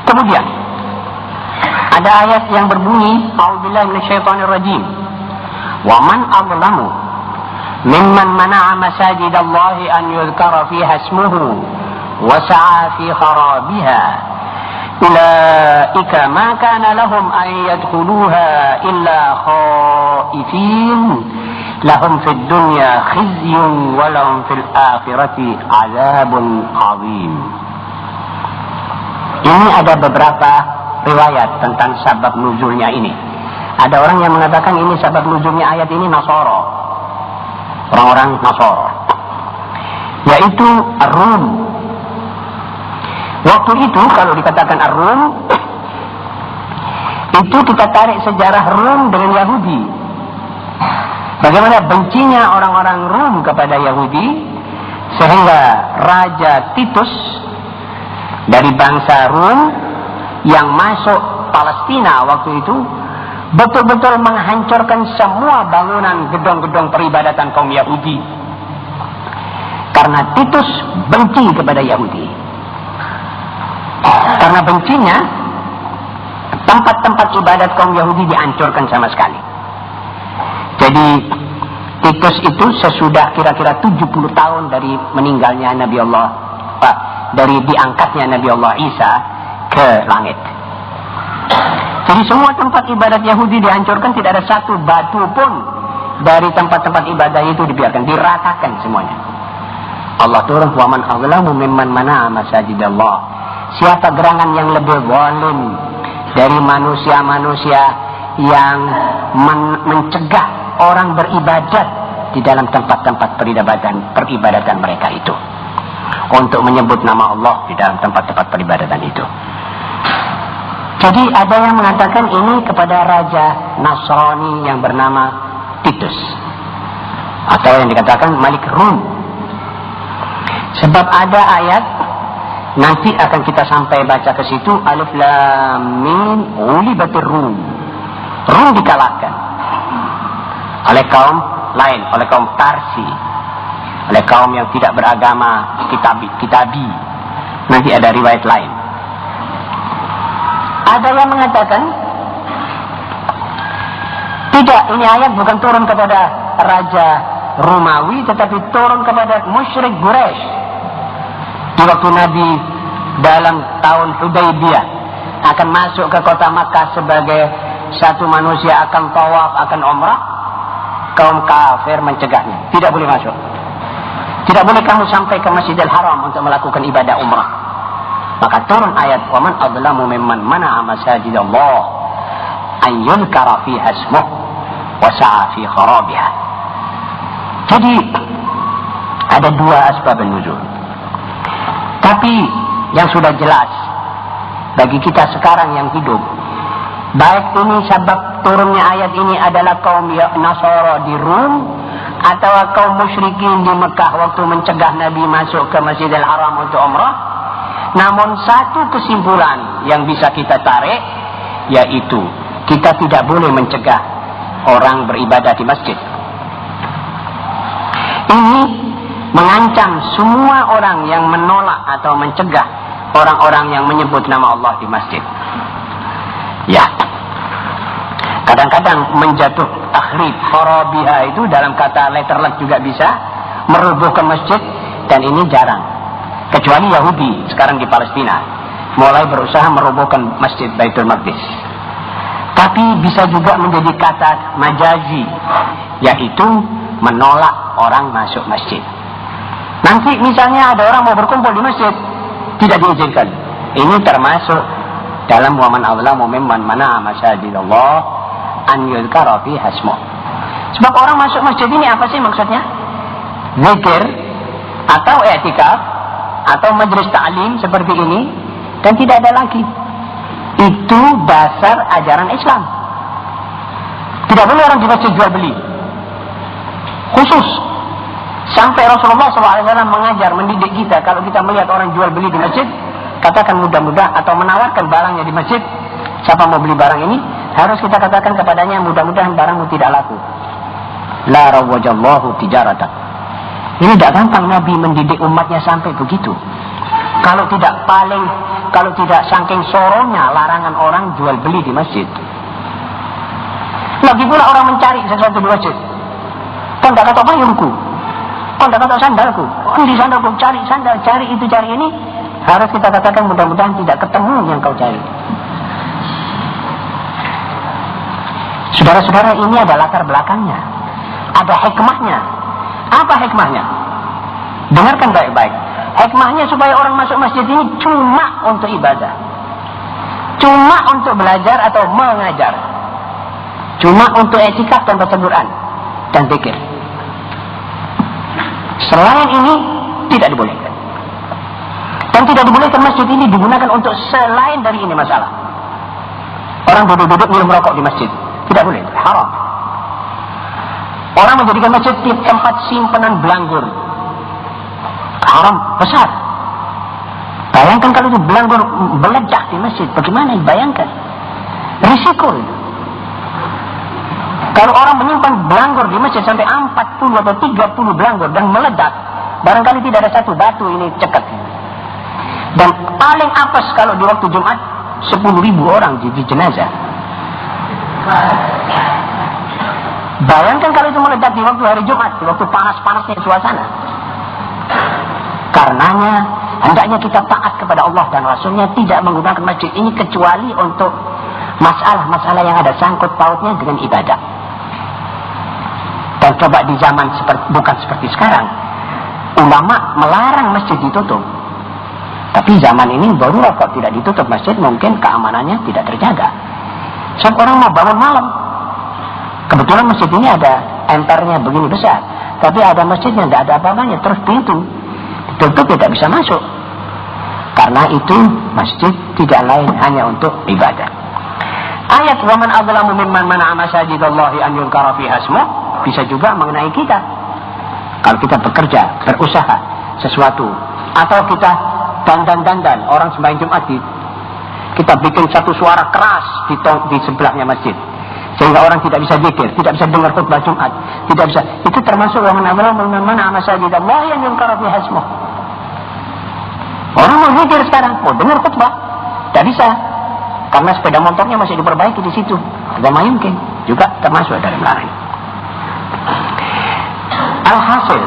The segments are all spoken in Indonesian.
Kemudian ada ayat yang berbunyi, A'udzubillahi minasyaitonirrajim. Wa man adlamu mimman mana'a masajidallahi an yudhkara fiha ismuhu wa sa'a fi kharabiha. Ulaika ma kana lahum an yadkhuluha illa khaifin. Lahum fid dunya khizyun wa lahum fil akhirati 'adzabun 'adzim. Ini ada beberapa riwayat tentang sabab nuzulnya ini. Ada orang yang mengatakan ini sabab nuzulnya ayat ini Nasara, orang-orang Nasara, yaitu Ar-Rum. Waktu itu kalau dikatakan Ar-Rum, itu kita tarik sejarah Rum dengan Yahudi. Bagaimana bencinya orang-orang Rum kepada Yahudi, sehingga Raja Titus dari bangsa Rum yang masuk Palestina waktu itu betul-betul menghancurkan semua bangunan gedung-gedung peribadatan kaum Yahudi. Karena Titus benci kepada Yahudi. Karena bencinya, tempat-tempat ibadat kaum Yahudi dihancurkan sama sekali. Jadi Titus itu sesudah kira-kira 70 tahun dari meninggalnya Nabi Allah, dari diangkatnya Nabi Allah Isa ke langit. Jadi semua tempat ibadat Yahudi dihancurkan, tidak ada satu batu pun dari tempat-tempat ibadah itu dibiarkan, diratakan semuanya. Allah turun, wa man azlamu mimman mana'a masajidallah. Siapa gerangan yang lebih zalim dari manusia-manusia yang mencegah orang beribadat di dalam tempat-tempat peribadatan mereka itu, untuk menyebut nama Allah di dalam tempat-tempat peribadatan itu. Jadi ada yang mengatakan ini kepada Raja Nasrani yang bernama Titus, atau yang dikatakan Malik Rum. Sebab ada ayat, nanti akan kita sampai baca ke situ, Alif Lam Mim Ghulibatir Rum. Rum dikalahkan oleh kaum lain, oleh kaum Tarsi, oleh kaum yang tidak beragama kitabi. Nanti ada riwayat lain. Ada yang mengatakan tidak, ini ayat bukan turun kepada Raja Romawi, tetapi turun kepada musyrik Quraisy. Di waktu Nabi dalam tahun Hudaybiyah akan masuk ke kota Makkah sebagai satu manusia, akan tawaf, akan umrah, kaum kafir mencegahnya. Tidak boleh masuk. Tidak boleh kamu sampai ke Masjidil Haram untuk melakukan ibadah umrah. Maka turun ayat, wa man adlamu mimman mana'a masajidallah an yuzkara fiha ismuh wa sa'a fi kharabiha. Jadi ada dua asbab nuzul. Tapi yang sudah jelas bagi kita sekarang yang hidup, baik ini sebab turunnya ayat ini adalah kaum Nasara di Rum atau kaum musyrikin di Mekah waktu mencegah Nabi masuk ke Masjidil Haram untuk umrah. Namun satu kesimpulan yang bisa kita tarik, yaitu kita tidak boleh mencegah orang beribadah di masjid. Ini mengancam semua orang yang menolak atau mencegah orang-orang yang menyebut nama Allah di masjid. Ya, kadang-kadang menjatuh takhrib, kharabiha itu dalam kata letterlet juga bisa merubuhkan masjid, dan ini jarang. Kecuali Yahudi sekarang di Palestina mulai berusaha merobohkan Masjid Baitul Maqdis. Tapi bisa juga menjadi kata majazi, yaitu menolak orang masuk masjid. Nanti misalnya ada orang mau berkumpul di masjid, tidak diizinkan. Ini termasuk dalam wa man azlamu mimman mana'a masajidallah an yuzkara fiha ismuh. Sebab orang masuk masjid ini apa sih maksudnya? Zikir atau i'tikaf atau majelis ta'lim seperti ini, dan tidak ada lagi. Itu dasar ajaran Islam. Tidak boleh orang di masjid jual beli. Khusus sampai Rasulullah SAW mengajar, mendidik kita, kalau kita melihat orang jual beli di masjid, katakan mudah-mudahan, atau menawarkan barangnya di masjid, siapa mau beli barang ini, harus kita katakan kepadanya, mudah-mudahan barangmu tidak laku. La rawwajallahu tijaratak. Ini tidak gampang Nabi mendidik umatnya sampai begitu. Kalau tidak paling kalau tidak saking soronya larangan orang jual beli di masjid. Lagi pula orang mencari sesuatu di masjid. Kau tidak kata payungku, kau tidak kata sandalku, di sandalku cari sandal, cari itu cari ini. Harus kita katakan mudah-mudahan tidak ketemu yang kau cari. Saudara-saudara, ini ada latar belakangnya, ada hikmahnya. Apa hikmahnya? Dengarkan baik-baik. Hikmahnya supaya orang masuk masjid ini cuma untuk ibadah, cuma untuk belajar atau mengajar, cuma untuk etikaf dan baca Quran dan zikir. Selain ini tidak dibolehkan. Dan tidak dibolehkan masjid ini digunakan untuk selain dari ini masalah. Orang duduk-duduk minum rokok di masjid, tidak boleh, haram. Orang menjadikan masjid tempat simpanan belanggur, haram besar. Bayangkan kalau itu belanggur meledak di masjid, bagaimana? Bayangkan risiko itu. Kalau orang menyimpan belanggur di masjid sampai 40 atau 30 belanggur dan meledak, barangkali tidak ada satu batu ini cekat. Dan paling apes kalau di waktu Jumat 10.000 orang di jenazah. Bayangkan kalau itu meledak di waktu hari Jumat, di waktu panas-panasnya suasana. Karenanya hendaknya kita taat kepada Allah dan Rasulnya, tidak menggunakan masjid ini kecuali untuk masalah-masalah yang ada sangkut pautnya dengan ibadah. Dan coba di zaman bukan seperti sekarang, ulama melarang masjid ditutup. Tapi zaman ini baru kok tidak ditutup masjid, mungkin keamanannya tidak terjaga. Sebab orang mau bangun malam, kebetulan masjid ini ada empernya begini besar, tapi ada masjidnya tidak ada apa-apanya, terus pintu ditutup tidak bisa masuk. Karena itu masjid tidak lain hanya untuk ibadah. Ayat wa man adzlamu mimman mana'a masajidallahi an yuzkara fiha ismuh bisa juga mengenai kita. Kalau kita bekerja, berusaha sesuatu, atau kita dandan orang sembahyang Jumat, kita bikin satu suara keras di sebelahnya masjid sehingga orang tidak bisa zikir, tidak bisa dengar khutbah Jumat, tidak bisa. Itu termasuk wa man adzlamu mimman mana'a masajidallahi an yuzkara fiha ismuh. Orang mau zikir sekarang, mau dengar khutbah, tidak bisa, karena sepeda motornya masih diperbaiki di situ. Ada mungkin juga termasuk dalam larangan. Alhasil,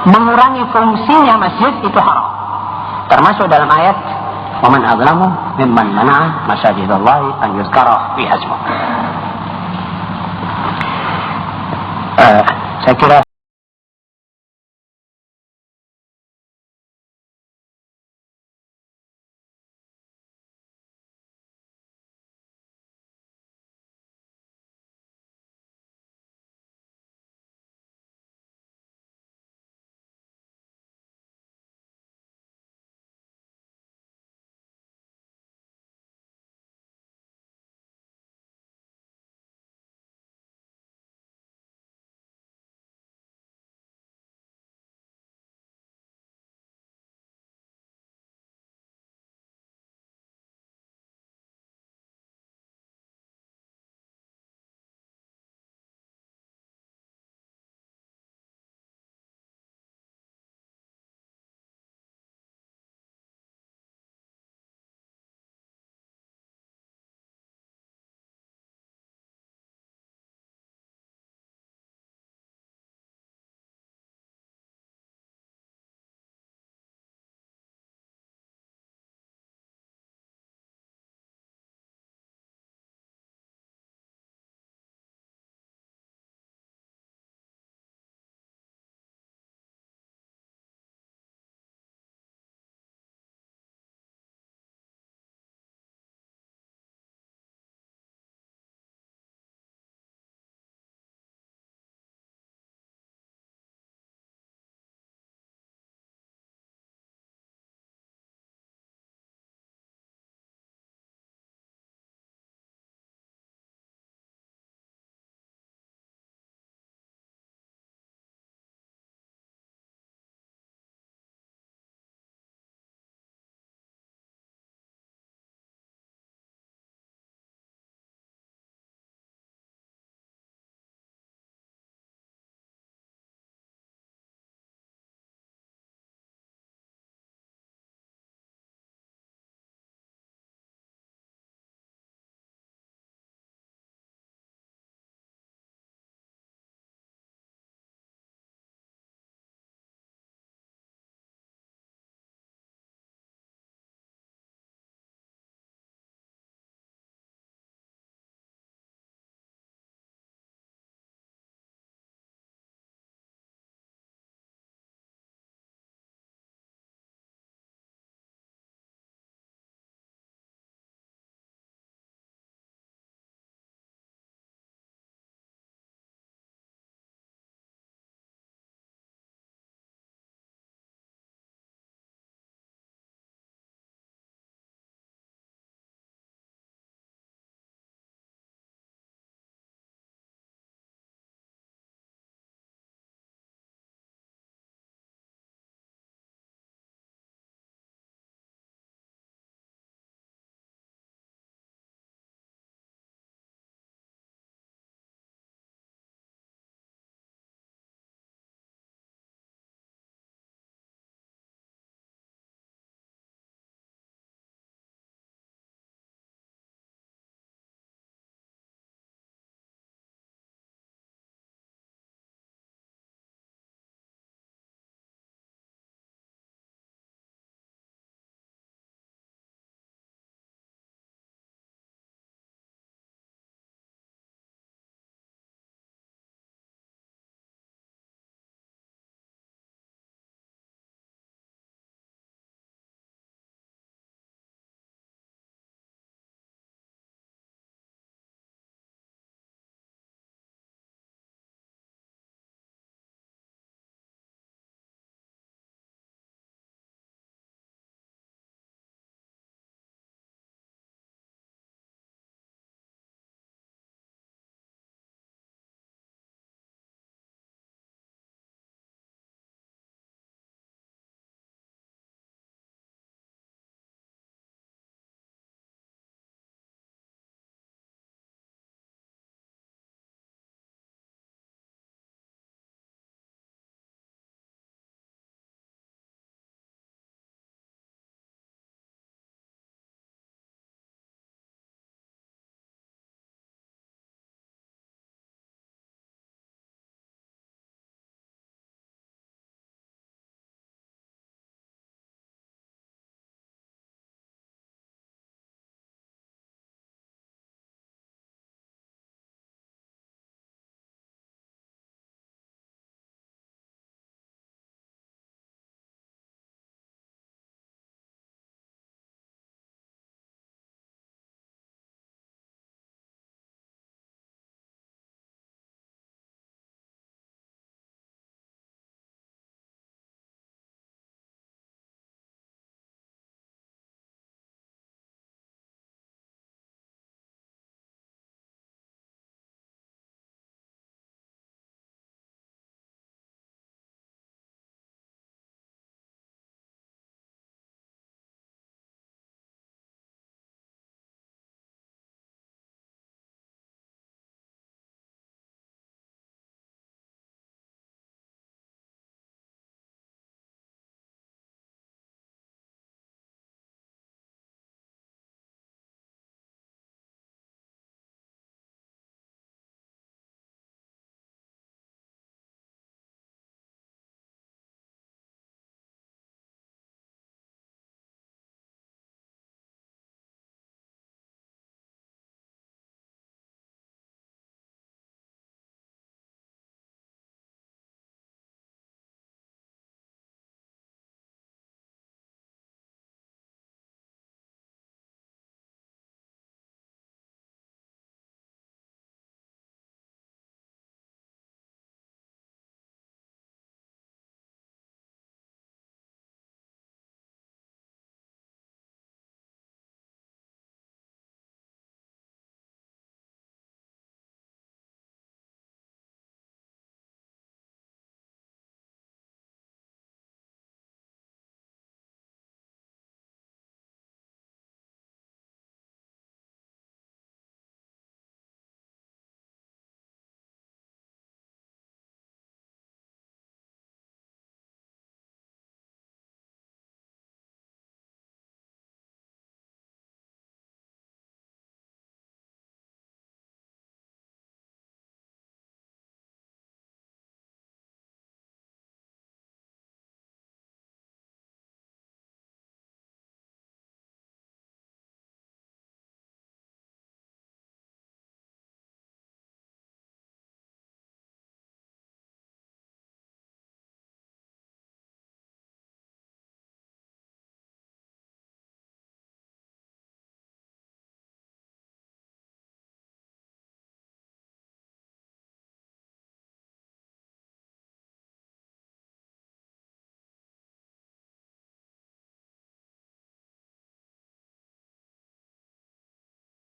mengurangi fungsinya masjid itu haram. Termasuk dalam ayat wa man adzlamu mimman mana'a masajidallahi an yuzkara fiha ismuh. Saya kira